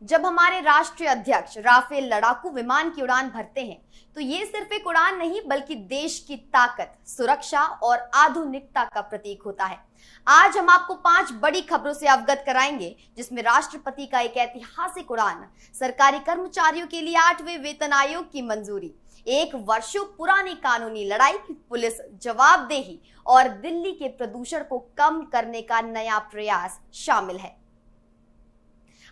जब हमारे राष्ट्रीय अध्यक्ष राफेल लड़ाकू विमान की उड़ान भरते हैं तो ये सिर्फ एक उड़ान नहीं बल्कि देश की ताकत, सुरक्षा और आधुनिकता का प्रतीक होता है। आज हम आपको 5 बड़ी खबरों से अवगत कराएंगे जिसमें राष्ट्रपति का एक ऐतिहासिक उड़ान, सरकारी कर्मचारियों के लिए 8वें वेतन आयोग की मंजूरी, एक वर्षों पुरानी कानूनी लड़ाई, पुलिस जवाबदेही और दिल्ली के प्रदूषण को कम करने का नया प्रयास शामिल है।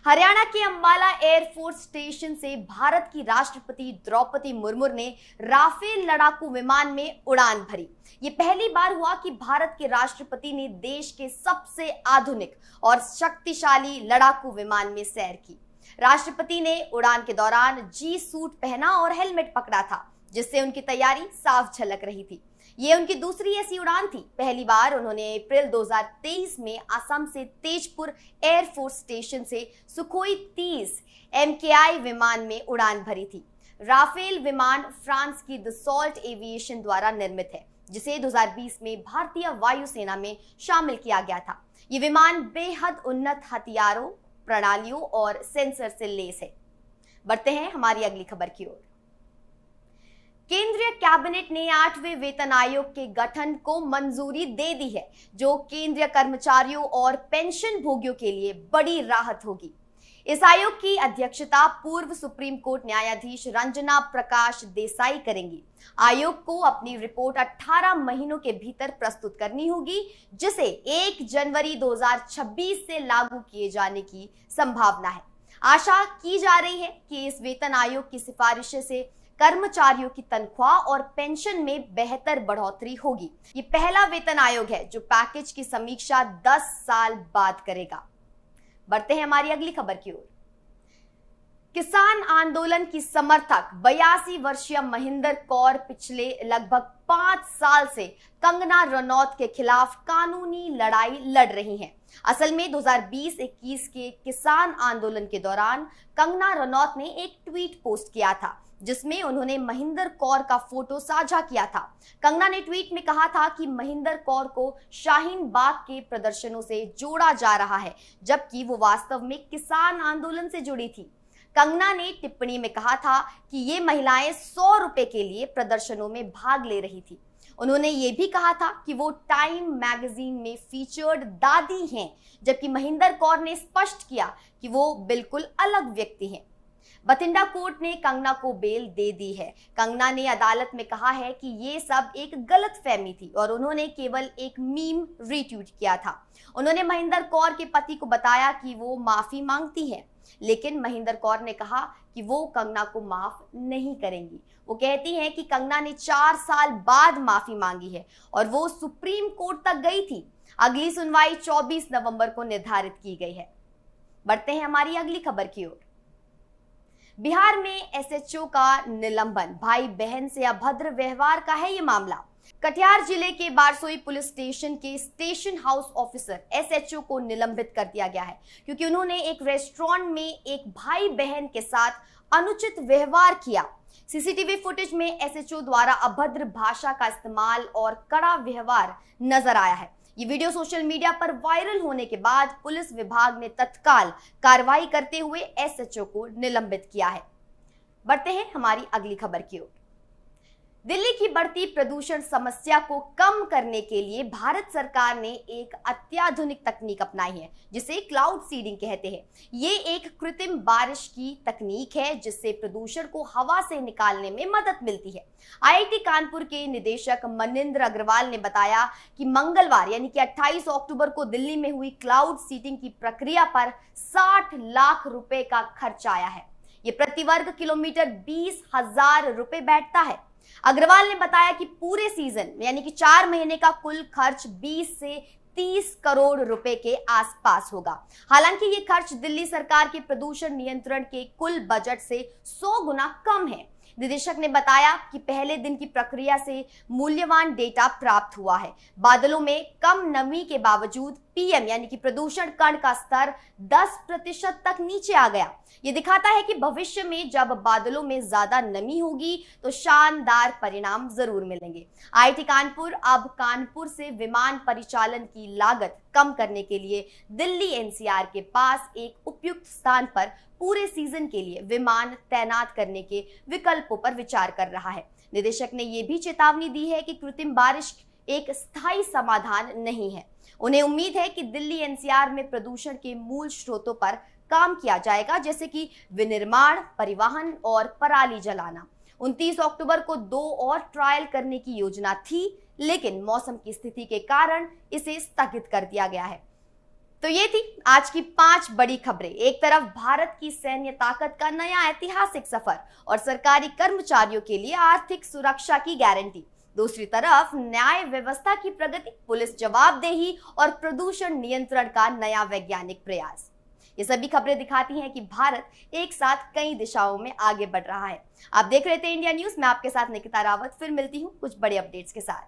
हरियाणा के अंबाला एयरफोर्स स्टेशन से भारत की राष्ट्रपति द्रौपदी मुर्मू ने राफेल लड़ाकू विमान में उड़ान भरी। ये पहली बार हुआ कि भारत के राष्ट्रपति ने देश के सबसे आधुनिक और शक्तिशाली लड़ाकू विमान में सैर की। राष्ट्रपति ने उड़ान के दौरान जी सूट पहना और हेलमेट पकड़ा था, जिससे उनकी तैयारी साफ झलक रही थी। ये उनकी दूसरी ऐसी उड़ान थी। पहली बार उन्होंने अप्रैल 2023 में असम से तेजपुर एयरफोर्स स्टेशन से सुखोई 30 MKI विमान में उड़ान भरी थी। राफेल विमान फ्रांस की दसॉल्ट एविएशन द्वारा निर्मित है, जिसे 2020 में भारतीय वायुसेना में शामिल किया गया था। ये विमान बेहद उन्नत हथियारों, प्रणालियों और सेंसर से लैस है। बढ़ते हैं हमारी अगली खबर की ओर। केंद्रीय कैबिनेट ने 8वें वेतन आयोग के गठन को मंजूरी दे दी है, जो केंद्रीय कर्मचारियों और पेंशन भोगियों के लिए बड़ी राहत होगी। इस आयोग की अध्यक्षता पूर्व सुप्रीम कोर्ट न्यायाधीश रंजना प्रकाश देसाई करेंगी। आयोग को अपनी रिपोर्ट 18 महीनों के भीतर प्रस्तुत करनी होगी, जिसे 1 जनवरी 2026 से लागू किए जाने की संभावना है। आशा की जा रही है कि इस वेतन आयोग की सिफारिशों से कर्मचारियों की तनख्वाह और पेंशन में बेहतर बढ़ोतरी होगी। ये पहला वेतन आयोग है जो पैकेज की समीक्षा 10 साल बाद करेगा। बढ़ते हैं हमारी अगली खबर की ओर। किसान आंदोलन की समर्थक 82 वर्षीय महेंद्र कौर पिछले लगभग 5 साल से कंगना रनौत के खिलाफ कानूनी लड़ाई लड़ रही हैं। असल में 2020-21 के किसान आंदोलन के दौरान कंगना रनौत ने एक ट्वीट पोस्ट किया था, जिसमें उन्होंने महेंद्र कौर का फोटो साझा किया था। कंगना ने ट्वीट में कहा था कि महेंद्र कौर को शाहीन बाग के प्रदर्शनों से जोड़ा जा रहा है, जबकि वो वास्तव में किसान आंदोलन से जुड़ी थी। कंगना ने टिप्पणी में कहा था कि ये महिलाएं 100 रुपए के लिए प्रदर्शनों में भाग ले रही थी। उन्होंने ये भी कहा था कि वो टाइम मैगजीन में फीचर्ड दादी हैं, जबकि महेंद्र कौर ने स्पष्ट किया कि वो बिल्कुल अलग व्यक्ति हैं। बठिंडा कोर्ट ने कंगना को बेल दे दी है। कंगना ने अदालत में कहा है कि ये सब एक गलतफहमी थी और उन्होंने केवल एक मीम रीट्वीट किया था। उन्होंने महेंद्र कौर के पति को बताया कि वो माफी मांगती है, लेकिन महेंद्र कौर ने कहा कि वो कंगना को माफ नहीं करेंगी। वो कहती हैं कि कंगना ने 4 साल बाद माफी मांगी है और वो सुप्रीम कोर्ट तक गई थी। अगली सुनवाई 24 नवंबर को निर्धारित की गई है। बढ़ते हैं हमारी अगली खबर की ओर। बिहार में SHO का निलंबन, भाई बहन से अभद्र व्यवहार का है ये मामला। कटिहार जिले के बारसोई पुलिस स्टेशन के स्टेशन हाउस ऑफिसर SHO को निलंबित कर दिया गया है, क्योंकि उन्होंने एक रेस्टोरेंट में एक भाई बहन के साथ अनुचित व्यवहार किया। CCTV फुटेज में SHO द्वारा अभद्र भाषा का इस्तेमाल और कड़ा व्यवहार नजर आया है। ये वीडियो सोशल मीडिया पर वायरल होने के बाद पुलिस विभाग ने तत्काल कार्रवाई करते हुए SHO को निलंबित किया है। बढ़ते हैं हमारी अगली खबर की ओर। दिल्ली की बढ़ती प्रदूषण समस्या को कम करने के लिए भारत सरकार ने एक अत्याधुनिक तकनीक अपनाई है, जिसे क्लाउड सीडिंग कहते हैं। ये एक कृत्रिम बारिश की तकनीक है जिससे प्रदूषण को हवा से निकालने में मदद मिलती है। IIT कानपुर के निदेशक मनिंद्र अग्रवाल ने बताया कि मंगलवार यानी कि 28 अक्टूबर को दिल्ली में हुई क्लाउड सीडिंग की प्रक्रिया पर 60 लाख रुपए का खर्च आया है। ये प्रति वर्ग किलोमीटर 20,000 रुपए बैठता है। अग्रवाल ने बताया कि पूरे सीजन यानी कि 4 महीने का कुल खर्च 20 से 30 करोड़ रुपए के आसपास होगा। हालांकि ये खर्च दिल्ली सरकार के प्रदूषण नियंत्रण के कुल बजट से 100 गुना कम है। निदेशक ने बताया कि पहले दिन की प्रक्रिया से मूल्यवान डेटा प्राप्त हुआ है। बादलों में कम नमी के बावजूद पीएम यानी कि प्रदूषण कण का स्तर 10% तक नीचे आ गया। ये दिखाता है कि भविष्य में जब बादलों में ज्यादा नमी होगी तो शानदार परिणाम जरूर मिलेंगे। आईआईटी कानपुर अब कानपुर से विमान परिचालन की लागत कम करने के लिए दिल्ली एनसीआर के पास एक उपयुक्त स्थान पर पूरे सीजन के लिए विमान तैनात करने के विकल्पों पर विचार कर रहा है। निदेशक ने यह भी चेतावनी दी है कि कृत्रिम बारिश एक स्थायी समाधान नहीं है। उन्हें उम्मीद है कि दिल्ली एनसीआर में प्रदूषण के मूल स्रोतों पर काम किया जाएगा, जैसे कि विनिर्माण, परिवहन और पराली जलाना। 29 अक्टूबर को 2 और ट्रायल करने की योजना थी, लेकिन मौसम की स्थिति के कारण इसे स्थगित कर दिया गया है। तो ये थी आज की 5 बड़ी खबरें। एक तरफ भारत की सैन्य ताकत का नया ऐतिहासिक सफर और सरकारी कर्मचारियों के लिए आर्थिक सुरक्षा की गारंटी, दूसरी तरफ न्याय व्यवस्था की प्रगति, पुलिस जवाबदेही और प्रदूषण नियंत्रण का नया वैज्ञानिक प्रयास। ये सभी खबरें दिखाती हैं कि भारत एक साथ कई दिशाओं में आगे बढ़ रहा है। आप देख रहे थे इंडिया न्यूज, मैं आपके साथ निकिता रावत। फिर मिलती हूँ कुछ बड़े अपडेट्स के साथ।